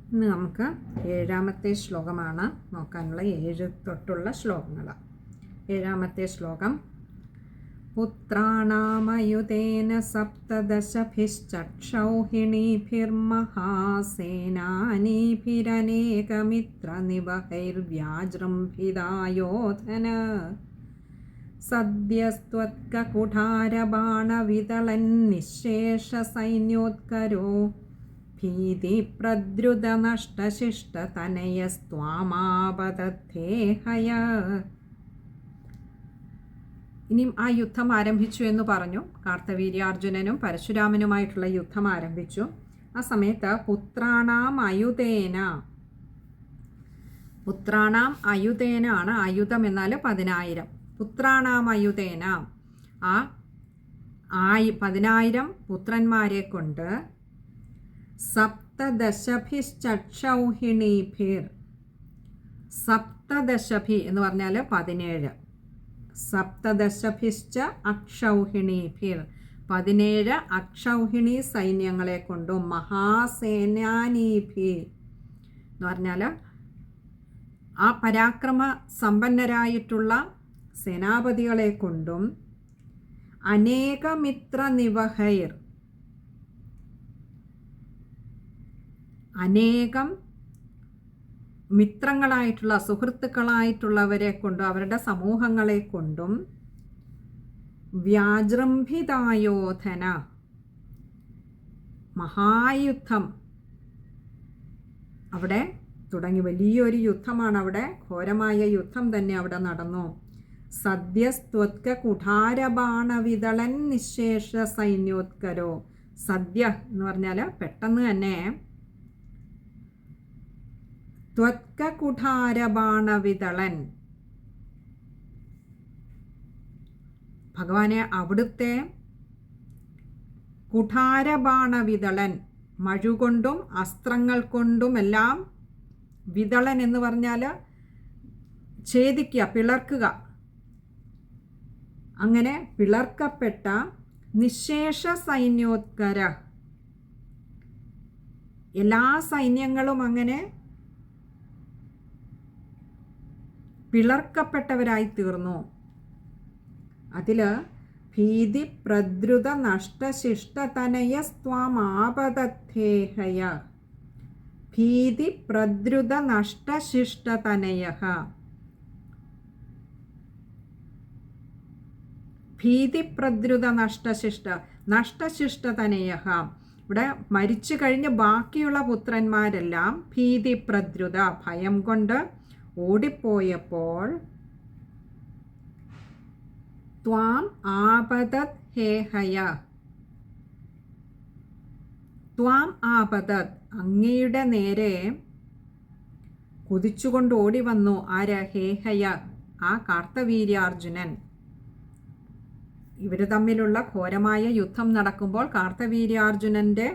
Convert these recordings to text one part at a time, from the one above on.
ഇന്ന് നമുക്ക് 7ാമത്തെ ശ്ലോകമാണ് നോക്കാനുള്ള 7 തൊട്ടുള്ള ശ്ലോകങ്ങൾ. 7ാമത്തെ ശ്ലോകം. പുത്രാണാമയുതേന സപ്തദശഭിശ്ചക്ഷൗഹിണീഭിർമഹാസേനാനീഭിരനേകമിത്രനിവഹൈർവ്യാജൃംഭിതായോധന സദ്യസ്ത്വത്കകുഠാരബാണവിതളന്നിശേഷസൈന്യോത്കരോ ഭീതിപ്രദ്രുതനഷ്ടശിഷ്ടതനയസ്ത്വാമാപതദ്ധേഹയ. ഇനിയും ആ യുദ്ധം ആരംഭിച്ചു എന്ന് പറഞ്ഞു. കാർത്തവീര്യാർജുനനും പരശുരാമനുമായിട്ടുള്ള യുദ്ധം ആരംഭിച്ചു. ആ സമയത്ത് പുത്രാണാം അയുതേന ആണ്. ആയുധം എന്നാൽ 10,000. പുത്രാണാം അയുതേന, ആ 10,000 പുത്രന്മാരെ കൊണ്ട് സപ്തദശഭിശ്ചക്ഷൗഹിണീഭിർ, സപ്തദശഭി എന്ന് പറഞ്ഞാൽ 17, സപ്തദശഭിശ്ച അക്ഷൗഹിണീഭിർ 17 അക്ഷൗഹിണി സൈന്യങ്ങളെ കൊണ്ടും മഹാസേനാനീഭി എന്ന് പറഞ്ഞാൽ ആ പരാക്രമ സമ്പന്നരായിട്ടുള്ള സേനാപതികളെ കൊണ്ടും അനേകമിത്ര നിവഹൈർ, അനേകം മിത്രങ്ങളായിട്ടുള്ള സുഹൃത്തുക്കളായിട്ടുള്ളവരെ കൊണ്ടും അവരുടെ സമൂഹങ്ങളെ കൊണ്ടും വ്യാജൃംഭിതായോധന മഹായുദ്ധം അവിടെ തുടങ്ങി. വലിയൊരു യുദ്ധമാണ് അവിടെ, ഘോരമായ യുദ്ധം തന്നെ അവിടെ നടന്നു. സദ്യസ്ത്വത്ക കുഠാരബാണവിതളൻ നിശേഷ സൈന്യോത്കരോ. സദ്യ എന്ന് പറഞ്ഞാൽ പെട്ടെന്ന് തന്നെ, ത്വത്ക കുഠാരബാണവിതളൻ, ഭഗവാനെ അവിടുത്തെ കുഠാരബാണവിതളൻ, മഴുകൊണ്ടും അസ്ത്രങ്ങൾ കൊണ്ടുമെല്ലാം, വിതളൻ എന്ന് പറഞ്ഞാൽ ഛേദിക്കുക, പിളർക്കുക, അങ്ങനെ പിളർക്കപ്പെട്ട നിശേഷ സൈന്യോത്കര, എല്ലാ സൈന്യങ്ങളും അങ്ങനെ പിളർക്കപ്പെട്ടവരായി തീർന്നു. അതിൽ ഭീതി പ്രദ്രുത നഷ്ടശിഷ്ടതനയസ്ത്വാമാപതദ്ധേഹയ, ഭീതി പ്രദ്രുത നഷ്ടശിഷ്ടതനയ, ഭീതി പ്രദ്രുത നഷ്ടശിഷ്ടതനയ. ഇവിടെ മരിച്ചു കഴിഞ്ഞ് ബാക്കിയുള്ള പുത്രന്മാരെല്ലാം ഭീതി പ്രദ്രുത ഭയം കൊണ്ട് ഓടിപ്പോയപ്പോൾ ത്വാം ആപതത് ഹേഹയ, ത്വാം ആപതത് അങ്ങയുടെ നേരെ കുതിച്ചുകൊണ്ട് ഓടി വന്നു. ആര്? ഹേഹയ, ആ കാർത്തവീര്യാർജുനൻ. ഇവർ തമ്മിലുള്ള ഘോരമായ യുദ്ധം നടക്കുമ്പോൾ കാർത്തവീര്യാർജുനൻ്റെ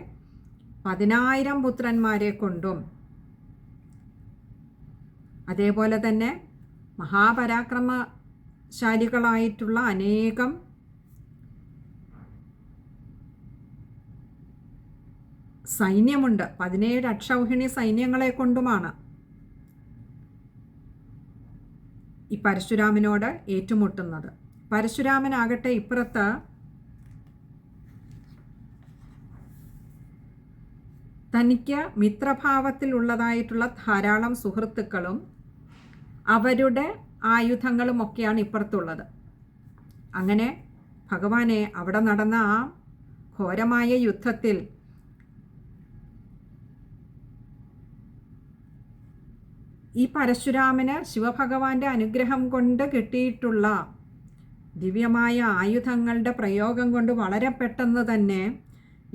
10,000 പുത്രന്മാരെ കൊണ്ടും അതേപോലെ തന്നെ മഹാപരാക്രമശാലികളായിട്ടുള്ള അനേകം സൈന്യമുണ്ട്, 17 അക്ഷൗഹിണി സൈന്യങ്ങളെ കൊണ്ടുമാണ് ഈ പരശുരാമനോട് ഏറ്റുമുട്ടുന്നത്. പരശുരാമനാകട്ടെ ഇപ്പുറത്ത് തനിക്ക് മിത്രഭാവത്തിലുള്ളതായിട്ടുള്ള ധാരാളം സുഹൃത്തുക്കളും അവരുടെ ആയുധങ്ങളും ഒക്കെയാണ് ഇപ്പുറത്തുള്ളത്. അങ്ങനെ ഭഗവാനെ അവിടെ നടന്ന ആ ഘോരമായ യുദ്ധത്തിൽ ഈ പരശുരാമന് ശിവഭഗവാന്റെ അനുഗ്രഹം കൊണ്ട് കിട്ടിയിട്ടുള്ള ദിവ്യമായ ആയുധങ്ങളുടെ പ്രയോഗം കൊണ്ട് വളരെ പെട്ടെന്ന് തന്നെ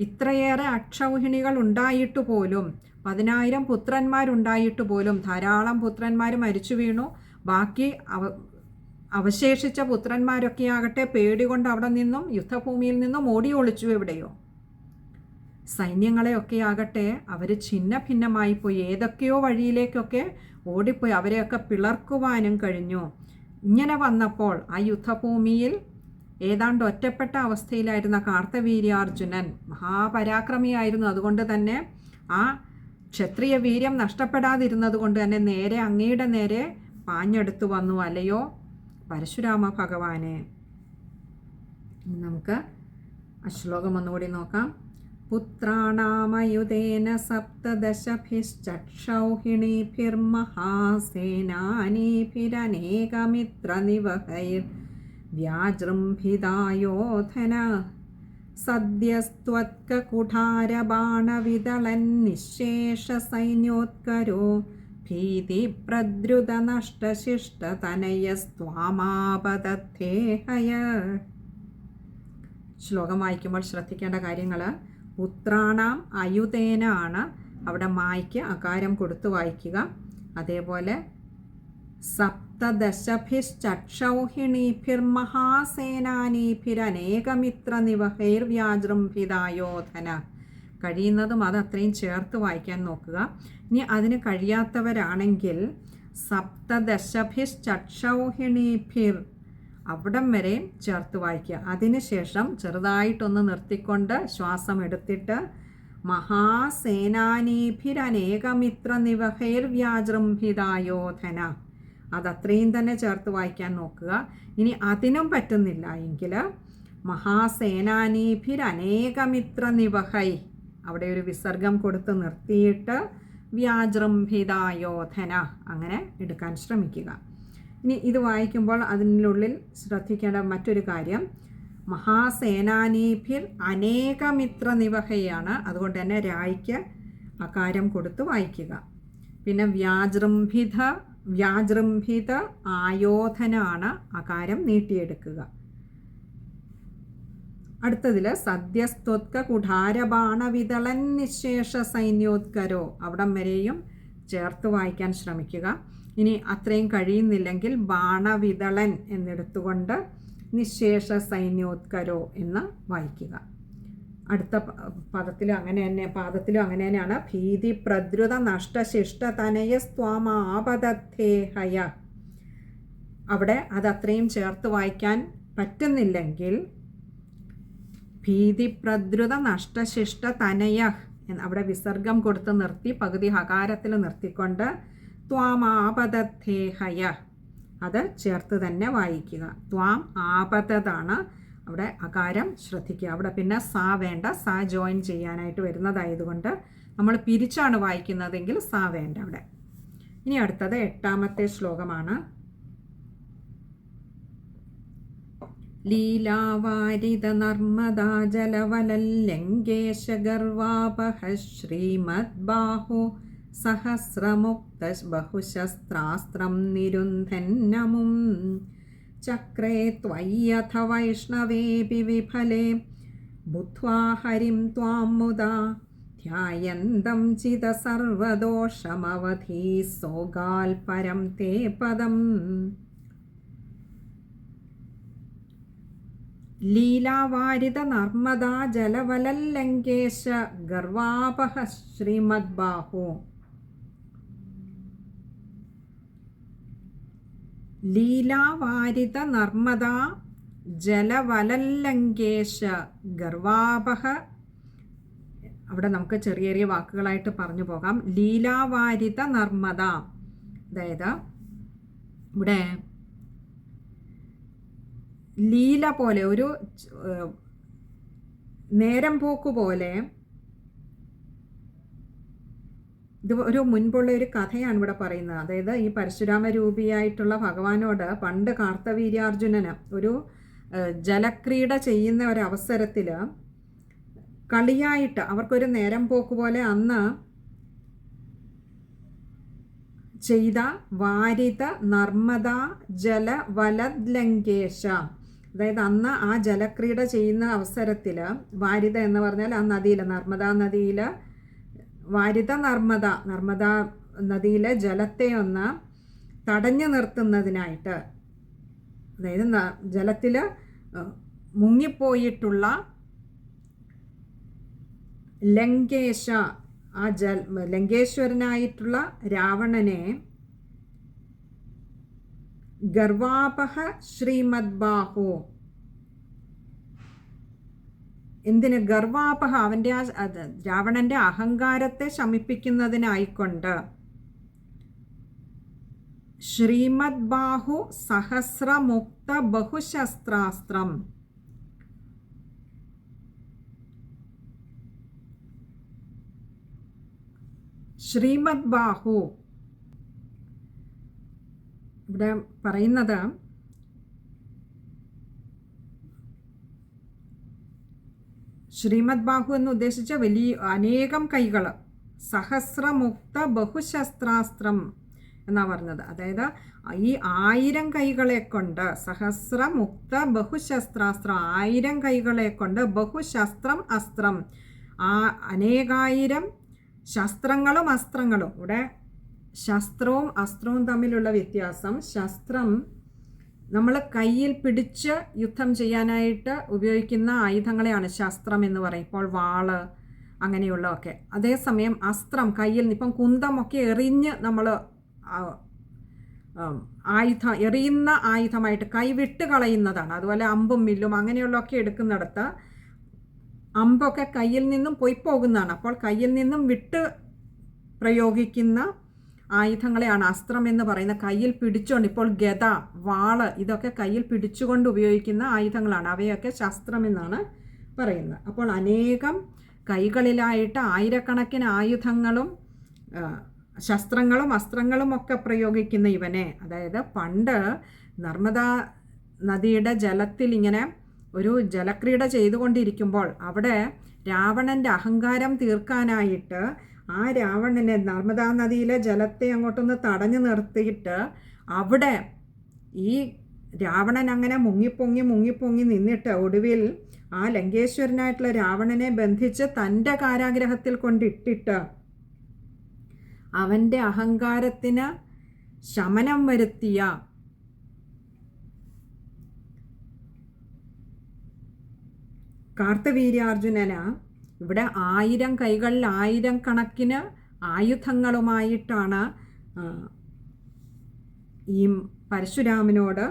ഇത്രയേറെ അക്ഷൗഹിണികൾ ഉണ്ടായിട്ട് പോലും, 10,000 പുത്രന്മാരുണ്ടായിട്ട് പോലും ധാരാളം പുത്രന്മാർ മരിച്ചു വീണു. ബാക്കി അവശേഷിച്ച പുത്രന്മാരൊക്കെ ആകട്ടെ പേടി കൊണ്ട് അവിടെ നിന്നും യുദ്ധഭൂമിയിൽ നിന്നും ഓടി ഒളിച്ചു എവിടെയോ. സൈന്യങ്ങളെയൊക്കെ ആകട്ടെ അവർ ഛിന്ന ഭിന്നമായിപ്പോയി, ഏതൊക്കെയോ വഴിയിലേക്കൊക്കെ ഓടിപ്പോയി. അവരെയൊക്കെ പിളർക്കുവാനും കഴിഞ്ഞു. ഇങ്ങനെ വന്നപ്പോൾ ആ യുദ്ധഭൂമിയിൽ ഏതാണ്ട് ഒറ്റപ്പെട്ട അവസ്ഥയിലായിരുന്ന കാർത്തവീര്യാർജുനൻ മഹാപരാക്രമിയായിരുന്നു. അതുകൊണ്ട് തന്നെ ആ ക്ഷത്രിയ വീര്യം നഷ്ടപ്പെടാതിരുന്നത് കൊണ്ട് തന്നെ നേരെ അങ്ങയുടെ നേരെ പാഞ്ഞെടുത്തു വന്നു, അല്ലയോ പരശുരാമ ഭഗവാനെ. നമുക്ക് ആ ശ്ലോകം ഒന്നുകൂടി നോക്കാം. പുത്രാണാമയുതേന സപ്തദശഭിശ്ചക്ഷൗഹിണീഭിർമഹാസേനാനീഭിരനേകമിത്രനിവഹൈർ വ്യാജൃംഭിതായോധന സദ്യസ്ത്വത്കകുഠാരബാണവിദളന്നിശേഷസൈന്യോത്കരോ ഭീതിപ്രദ്രുതനഷ്ടശിഷ്ടതനയസ്ത്വാമാപതദ്ധേഹയ. ശ്ലോകം വായിക്കുമ്പോൾ ശ്രദ്ധിക്കേണ്ട കാര്യങ്ങൾ: പുത്രാണാം അയുതേന ആണ് അവിടെ മായ്ക്ക് അകാരം കൊടുത്ത് വായിക്കുക. അതേപോലെ സപ്തദശഭിശ്ചക്ഷൗഹിണീഭിർമഹാസേനാനീഭിരനേകമിത്രനിവഹൈർ വ്യാജൃംഭിതായോധന. കഴിയുന്നതും അത് അത്രയും ചേർത്ത് വായിക്കാൻ നോക്കുക. ഇനി അതിന് കഴിയാത്തവരാണെങ്കിൽ സപ്തദശഭിശ്ചക്ഷൗഹിണീഭിർ അവിടം വരെ ചേർത്ത് വായിക്കുക. അതിനുശേഷം ചെറുതായിട്ടൊന്ന് നിർത്തിക്കൊണ്ട് ശ്വാസം എടുത്തിട്ട് മഹാസേനാനീഭിരനേകമിത്രനിവഹൈർ വ്യാജൃംഭിതായോധന അതത്രയും തന്നെ ചേർത്ത് വായിക്കാൻ നോക്കുക. ഇനി അതിനും പറ്റുന്നില്ല എങ്കിൽ മഹാസേനാനീഭിരനേകമിത്രനിവഹൈ അവിടെ ഒരു വിസർഗം കൊടുത്ത് നിർത്തിയിട്ട് വ്യാജൃംഭിതായോധന അങ്ങനെ എടുക്കാൻ ശ്രമിക്കുക. ഇനി ഇത് വായിക്കുമ്പോൾ അതിനുള്ളിൽ ശ്രദ്ധിക്കേണ്ട മറ്റൊരു കാര്യം, മഹാസേനാനീഭിർ അനേകമിത്രനിവഹയാണ്. അതുകൊണ്ട് തന്നെ രായ്ക്ക് അകാരം കൊടുത്ത് വായിക്കുക. പിന്നെ വ്യാജൃംഭിത ആയോധനാണ് അകാരം നീട്ടിയെടുക്കുക. അടുത്തതിൽ സദ്യസ്ത്വത്ക കുഠാരബാണവിദളൻ നിശേഷ സൈന്യോത്കരോ അവിടം വരെയും ചേർത്ത് വായിക്കാൻ ശ്രമിക്കുക. ഇനി അത്രയും കഴിയുന്നില്ലെങ്കിൽ ബാണവിദളൻ എന്നെടുത്തുകൊണ്ട് നിശേഷ സൈന്യോത്കരോ എന്ന് വായിക്കുക. അടുത്ത പാദത്തിലും അങ്ങനെ തന്നെയാണ്. ഭീതി പ്രദ്രുത നഷ്ടശിഷ്ടതനയസ്ത്വാമാപതദ്ധേഹയ. അവിടെ അതത്രയും ചേർത്ത് വായിക്കാൻ പറ്റുന്നില്ലെങ്കിൽ ഭീതി പ്രദ്രുത നഷ്ടശിഷ്ടതനയ അവിടെ വിസർഗം കൊടുത്ത് നിർത്തി പകുതി ഹകാരത്തിൽ നിർത്തിക്കൊണ്ട് ത്വാമാപതദ്ധേഹയ അത് ചേർത്ത് തന്നെ വായിക്കുക. ത്വാം ആപതതാണ് അവിടെ അകാരം ശ്രദ്ധിക്കുക. അവിടെ പിന്നെ സാ വേണ്ട, സാ ജോയിൻ ചെയ്യാനായിട്ട് വരുന്നതായതുകൊണ്ട് നമ്മൾ പിരിച്ചാണ് വായിക്കുന്നതെങ്കിൽ സാ വേണ്ട അവിടെ. ഇനി അടുത്തത് 8ാമത്തെ ശ്ലോകമാണ്. ലീലാവാരിത നർമ്മദാ ജലവലല്ലങ്കേശ ഗർവാപഹ ശ്രീമദ്ബാഹു സഹസ്രമുക്ത ബഹുശസ്ത്രാസ്ത്രം നിരുന്ധന്നമും ചക്രേ ത്വയ്യഥ വൈഷ്ണവേപി വിഫലേ ബുദ്ധ്വാ ഹരിം ത്വാം മുദാ ധ്യായന്തം ചിത സർവദോഷമവധീ സോഗാൽ പരം തേ പദം. ലീലാവാരിത നർമ്മദാ ജലവലല്ലങ്കേശ ഗർവാപഹ ശ്രീമദ്ബാഹു. ലീലാവാരിത നർമ്മദാ ജലവലല്ലങ്കേശ ഗർവാപഹ അവിടെ നമുക്ക് ചെറിയ ചെറിയ വാക്കുകളായിട്ട് പറഞ്ഞു പോകാം. ലീലാവാരിത നർമ്മദ, അതായത് ഇവിടെ ലീല പോലെ ഒരു നേരം പോക്ക് പോലെ ഇത് ഒരു മുൻപുള്ള ഒരു കഥയാണ് ഇവിടെ പറയുന്നത്. അതായത് ഈ പരശുരാമരൂപിയായിട്ടുള്ള ഭഗവാനോട് പണ്ട് കാർത്തവീര്യാർജുനന് ഒരു ജലക്രീഡ ചെയ്യുന്ന ഒരവസരത്തിൽ കളിയായിട്ട് അവർക്കൊരു നേരം പോക്ക് പോലെ അന്ന് ചെയ്ത വാരിത നർമ്മദ ജല വലദ്ലങ്കേശ, അതായത് അന്ന് ആ ജലക്രീഡ ചെയ്യുന്ന അവസരത്തിൽ വാരിത എന്ന് പറഞ്ഞാൽ ആ നദിയിൽ, നർമ്മദാ നദിയിൽ വാരിത നർമ്മദാ നദിയിലെ ജലത്തെ ഒന്ന് തടഞ്ഞു നിർത്തുന്നതിനായിട്ട്, അതായത് ജലത്തിൽ മുങ്ങിപ്പോയിട്ടുള്ള ലങ്കേശ ആ ലങ്കേശ്വരനായിട്ടുള്ള രാവണനെ ഗർവാപഹ ശ്രീമദ്ബാഹു എന്തിന്? ഗർവാപഹ, അവൻ്റെ രാവണൻ്റെ അഹങ്കാരത്തെ ശമിപ്പിക്കുന്നതിനായിക്കൊണ്ട്. ശ്രീമദ് ബാഹു സഹസ്രമുക്ത ബഹുശസ്ത്രാസ്ത്രം. ശ്രീമദ് ബാഹു ഇവിടെ പറയുന്നത് ശ്രീമദ് ബാഹു എന്ന് ഉദ്ദേശിച്ച വലിയ അനേകം കൈകൾ. സഹസ്രമുക്ത ബഹുശസ്ത്രാസ്ത്രം എന്നാണ് പറഞ്ഞത്. അതായത് ഈ 1000 കൈകളെ കൊണ്ട്, സഹസ്രമുക്ത ബഹുശസ്ത്രാസ്ത്രം, 1000 കൈകളെ കൊണ്ട്, ബഹുശസ്ത്രം അസ്ത്രം, അനേകായിരം ശസ്ത്രങ്ങളും അസ്ത്രങ്ങളും. ഇവിടെ ശസ്ത്രവും അസ്ത്രവും തമ്മിലുള്ള വ്യത്യാസം, ശസ്ത്രം നമ്മൾ കയ്യിൽ പിടിച്ച് യുദ്ധം ചെയ്യാനായിട്ട് ഉപയോഗിക്കുന്ന ആയുധങ്ങളെയാണ് ശസ്ത്രം എന്ന് പറയും. ഇപ്പോൾ വാള് അങ്ങനെയുള്ളതൊക്കെ. അതേസമയം അസ്ത്രം കയ്യിൽ, ഇപ്പം കുന്തമൊക്കെ എറിഞ്ഞ് നമ്മൾ എറിയുന്ന ആയുധമായിട്ട് കൈവിട്ട് കളയുന്നതാണ്. അതുപോലെ അമ്പും വില്ലും അങ്ങനെയുള്ളതൊക്കെ എടുക്കുന്നിടത്ത് അമ്പൊക്കെ കയ്യിൽ നിന്നും പോയി പോകുന്നതാണ്. അപ്പോൾ കയ്യിൽ നിന്നും വിട്ട് പ്രയോഗിക്കുന്ന ആയുധങ്ങളെയാണ് അസ്ത്രം എന്ന് പറയുന്നത്. കയ്യിൽ പിടിച്ചുകൊണ്ട്, ഇപ്പോൾ ഗദ, വാള് ഇതൊക്കെ കയ്യിൽ പിടിച്ചുകൊണ്ട് ഉപയോഗിക്കുന്ന ആയുധങ്ങളാണ്. അവയൊക്കെ ശസ്ത്രം എന്നാണ് പറയുന്നത്. അപ്പോൾ അനേകം കൈകളിലായിട്ട് ആയിരക്കണക്കിന് ആയുധങ്ങളും ശസ്ത്രങ്ങളും അസ്ത്രങ്ങളും ഒക്കെ പ്രയോഗിക്കുന്ന ഇവനെ, അതായത് പണ്ട് നർമ്മദാ നദിയുടെ ജലത്തിൽ ഇങ്ങനെ ഒരു ജലക്രീഡ ചെയ്തുകൊണ്ടിരിക്കുമ്പോൾ അവിടെ രാവണൻ്റെ അഹങ്കാരം തീർക്കാനായിട്ട് ആ രാവണനെ നർമ്മദാ നദിയിലെ ജലത്തെ അങ്ങോട്ടൊന്ന് തടഞ്ഞു നിർത്തിയിട്ട് അവിടെ ഈ രാവണൻ അങ്ങനെ മുങ്ങിപ്പൊങ്ങി നിന്നിട്ട് ഒടുവിൽ ആ ലങ്കേശ്വരനായിട്ടുള്ള രാവണനെ ബന്ധിച്ച് തൻ്റെ കാരാഗ്രഹത്തിൽ കൊണ്ടിട്ടിട്ട് അവൻ്റെ അഹങ്കാരത്തിന് ശമനം വരുത്തിയ കാർത്തവീര്യാർജുനന് ഇവിടെ 1000 കൈകളിൽ 1000 കണക്കിന് ആയുധങ്ങളുമായിട്ടാണ് ഈ പരശുരാമനോട്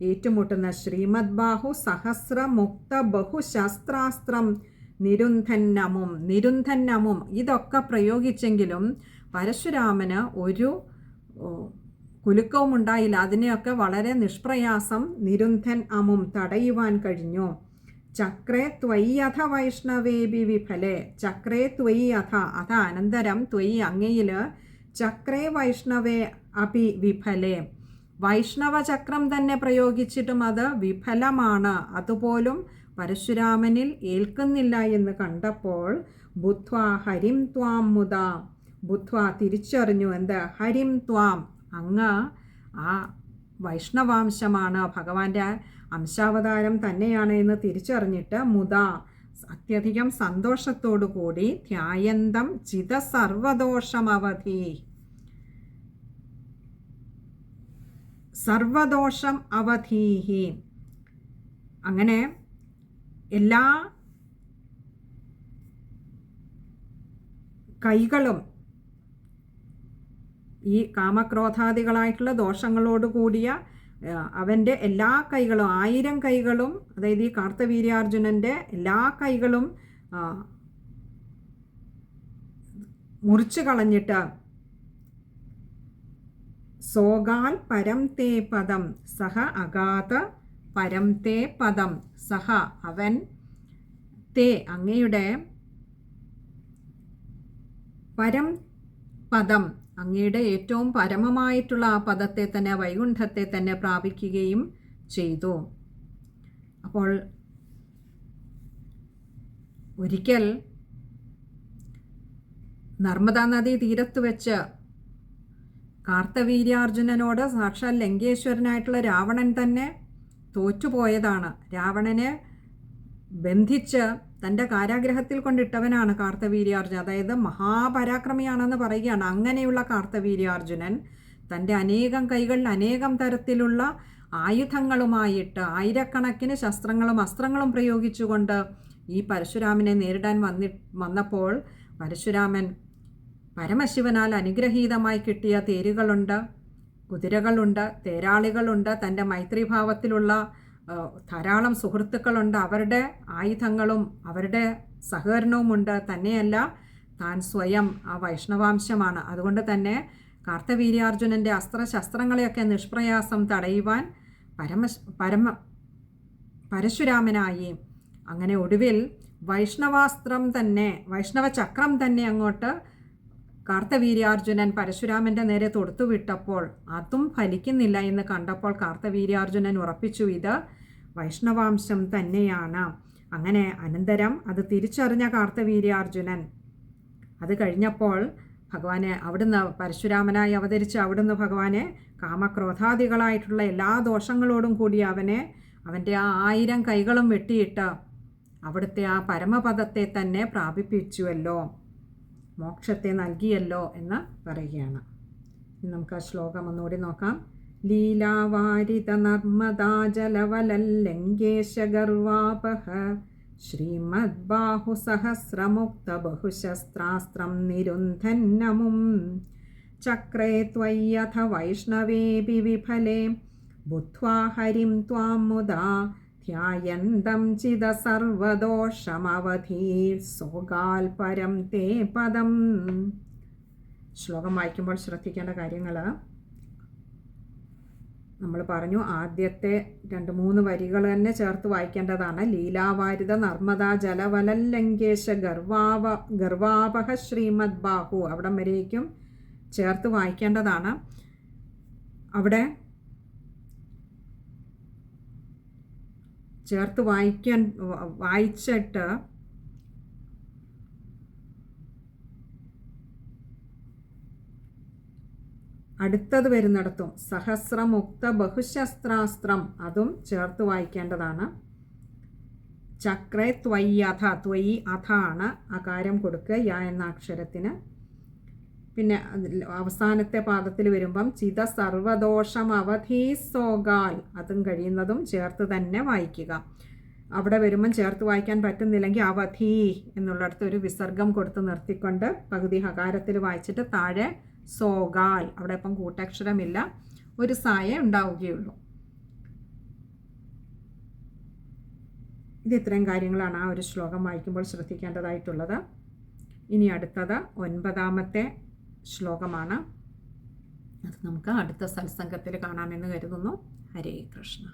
ഏറ്റുമുട്ടുന്ന. ശ്രീമദ് ബാഹു സഹസ്രമുക്ത ബഹുശസ്ത്രാസ്ത്രം നിരുന്ധന്നമും ഇതൊക്കെ പ്രയോഗിച്ചെങ്കിലും പരശുരാമന് ഒരു കുലുക്കവും ഉണ്ടായില്ല. അതിനെയൊക്കെ വളരെ നിഷ്പ്രയാസം നിരുന്ധൻ അമും തടയുവാൻ കഴിഞ്ഞു. ചക്രേ ത്വയ്യഥ വൈഷ്ണവേബി വിഫലെ, ചക്രേ ത്വയ്യഥ അഥ അനന്തരം ത്വയി അങ്ങയിൽ, ചക്രേ വൈഷ്ണവേ അപി വിഫലെ, വൈഷ്ണവ ചക്രം തന്നെ പ്രയോഗിച്ചിട്ടും അത് വിഫലമാണ്, അതുപോലും പരശുരാമനിൽ ഏൽക്കുന്നില്ല എന്ന് കണ്ടപ്പോൾ ബുദ്ധ്വ ഹരിം ത്വാം മുദ, ബുദ്ധ്വ തിരിച്ചറിഞ്ഞു എന്ത്? ഹരിം ത്വാം, അങ്ങ് ആ വൈഷ്ണവാംശമാണ്, ഭഗവാന്റെ അംശാവതാരം തന്നെയാണ് എന്ന് തിരിച്ചറിഞ്ഞിട്ട് മുദ അത്യധികം സന്തോഷത്തോടു കൂടി ധ്യായന്തം ചിത സർവദോഷമവധി, സർവദോഷം അവധീഹി, അങ്ങനെ എല്ലാ കൈകളും ഈ കാമക്രോധാദികളായിട്ടുള്ള ദോഷങ്ങളോട് കൂടിയ അവൻ്റെ എല്ലാ കൈകളും 1000 കൈകളും, അതായത് ഈ കാർത്തവീര്യാർജുനൻ്റെ എല്ലാ കൈകളും മുറിച്ചു കളഞ്ഞിട്ട് സോഗാൽ പരം തേ പദം സഹ അഗാത പരം തേ പദം സഹ, അവൻ തേ അങ്ങയുടെ പരം പദം, അങ്ങയുടെ ഏറ്റവും പരമമായിട്ടുള്ള ആ പദത്തെ തന്നെ, വൈകുണ്ഠത്തെ തന്നെ പ്രാപിക്കുകയും ചെയ്തു. അപ്പോൾ ഒരിക്കൽ നർമ്മദാ നദി തീരത്ത് വെച്ച് കാർത്തവീര്യാർജുനനോട് സാക്ഷാൽ ലങ്കേശ്വരനായിട്ടുള്ള രാവണൻ തന്നെ തോറ്റുപോയതാണ്. രാവണനെ ബന്ധിച്ച് തൻ്റെ കാരാഗ്രഹത്തിൽ കൊണ്ടിട്ടവനാണ് കാർത്തവീര്യാർജുനൻ. അതായത് മഹാപരാക്രമിയാണെന്ന് പറയുകയാണ്. അങ്ങനെയുള്ള കാർത്തവീര്യാർജുനൻ തൻ്റെ അനേകം കൈകളിൽ അനേകം തരത്തിലുള്ള ആയുധങ്ങളുമായിട്ട് ആയിരക്കണക്കിന് ശസ്ത്രങ്ങളും അസ്ത്രങ്ങളും പ്രയോഗിച്ചുകൊണ്ട് ഈ പരശുരാമനെ നേരിടാൻ വന്നപ്പോൾ പരശുരാമൻ പരമശിവനാൽ അനുഗ്രഹീതമായി കിട്ടിയ തേരുകളുണ്ട്, കുതിരകളുണ്ട്, തേരാളികളുണ്ട്, തൻ്റെ മൈത്രിഭാവത്തിലുള്ള ധാരാളം സുഹൃത്തുക്കളുണ്ട്, അവരുടെ ആയുധങ്ങളും അവരുടെ സഹകരണവുമുണ്ട്. തന്നെയല്ല, താൻ സ്വയം ആ വൈഷ്ണവാംശമാണ്. അതുകൊണ്ട് തന്നെ കാർത്തവീര്യാർജുനൻ്റെ അസ്ത്രശസ്ത്രങ്ങളെയൊക്കെ നിഷ്പ്രയാസം തടയുവാൻ പരശുരാമനായി. അങ്ങനെ ഒടുവിൽ വൈഷ്ണവചക്രം തന്നെ അങ്ങോട്ട് കാർത്തവീര്യാർജുനൻ പരശുരാമൻ്റെ നേരെ തൊടുത്തുവിട്ടപ്പോൾ അതും ഫലിക്കുന്നില്ല എന്ന് കണ്ടപ്പോൾ കാർത്തവീര്യാർജുനൻ ഉറപ്പിച്ചു, ഇത് വൈഷ്ണവാംശം തന്നെയാണ്. അങ്ങനെ അനന്തരം അത് തിരിച്ചറിഞ്ഞ കാർത്തവീര്യാർജുനൻ അത് കഴിഞ്ഞപ്പോൾ ഭഗവാനെ അവിടുന്ന് പരശുരാമനായി അവതരിച്ച് അവിടുന്ന് ഭഗവാനെ കാമക്രോധാദികളായിട്ടുള്ള എല്ലാ ദോഷങ്ങളോടും കൂടി അവൻ്റെ ആ 1000 കൈകളും വെട്ടിയിട്ട് അവിടുത്തെ ആ പരമപദത്തെ തന്നെ പ്രാപിപ്പിച്ചുവല്ലോ, മോക്ഷത്തെ നൽകിയല്ലോ എന്ന് പറയുകയാണ്. നമുക്ക് ആ ശ്ലോകം ഒന്നുകൂടി നോക്കാം. ലീലാവാരിത നർമ്മദാ ജലവലല്ലങ്കേശ ഗർവാപഹ ശ്രീമദ്ബാഹു സഹസ്രമുക്ത ബഹുശസ്ത്രാസ്ത്രം നിരുന്ധന്നമും ചക്രേ ത്വയ്യഥ വൈഷ്ണവേപി വിഫലേ ബുദ്ധ്വാ ഹരിം ത്വാം മുദാ ധ്യായന്തം ചിദ സർവദോഷമവധീർ സോഗാൽ പരം തേ പദം. ശ്ലോകം വായിക്കുമ്പോൾ ശ്രദ്ധിക്കേണ്ട കാര്യങ്ങൾ നമ്മൾ പറഞ്ഞു. ആദ്യത്തെ 2-3 വരികൾ തന്നെ ചേർത്ത് വായിക്കേണ്ടതാണ്. ലീലാവാരിത നർമ്മദാ ജലവലല്ലങ്കേശ ഗർവാപഹ ശ്രീമദ് ബാഹു, അവിടം വരേക്കും ചേർത്ത് വായിക്കേണ്ടതാണ്. അവിടെ ചേർത്ത് വായിച്ചിട്ട് അടുത്തത് വരുന്നിടത്തും സഹസ്രമുക്ത ബഹുശസ്ത്രാസ്ത്രം അതും ചേർത്ത് വായിക്കേണ്ടതാണ്. ചക്രേ ത്വയ്യഥ, ത്വയി അഥ ആണ് അകാരം കൊടുക്കുക യ എന്ന അക്ഷരത്തിന്. പിന്നെ അവസാനത്തെ പാദത്തിൽ വരുമ്പം ചിത സർവദോഷം അവധീസോഗാൽ, അതും കഴിയുന്നതും ചേർത്ത് തന്നെ വായിക്കുക. അവിടെ വരുമ്പം ചേർത്ത് വായിക്കാൻ പറ്റുന്നില്ലെങ്കിൽ അവധി എന്നുള്ളിടത്ത് ഒരു വിസർഗം കൊടുത്ത് നിർത്തിക്കൊണ്ട് പകുതി ഹകാരത്തിൽ വായിച്ചിട്ട് താഴെ സോഗാൽ, അവിടെ ഇപ്പം കൂട്ടക്ഷരമില്ല, ഒരു സായ ഉണ്ടാവുകയുള്ളൂ. ഇത് ഇത്രയും കാര്യങ്ങളാണ് ആ ഒരു ശ്ലോകം വായിക്കുമ്പോൾ ശ്രദ്ധിക്കേണ്ടതായിട്ടുള്ളത്. ഇനി അടുത്തത് 9ാമത്തെ ശ്ലോകമാണ്. അത് നമുക്ക് അടുത്ത സത്സംഗത്തിൽ കാണാമെന്ന് കരുതുന്നു. ഹരേ കൃഷ്ണ.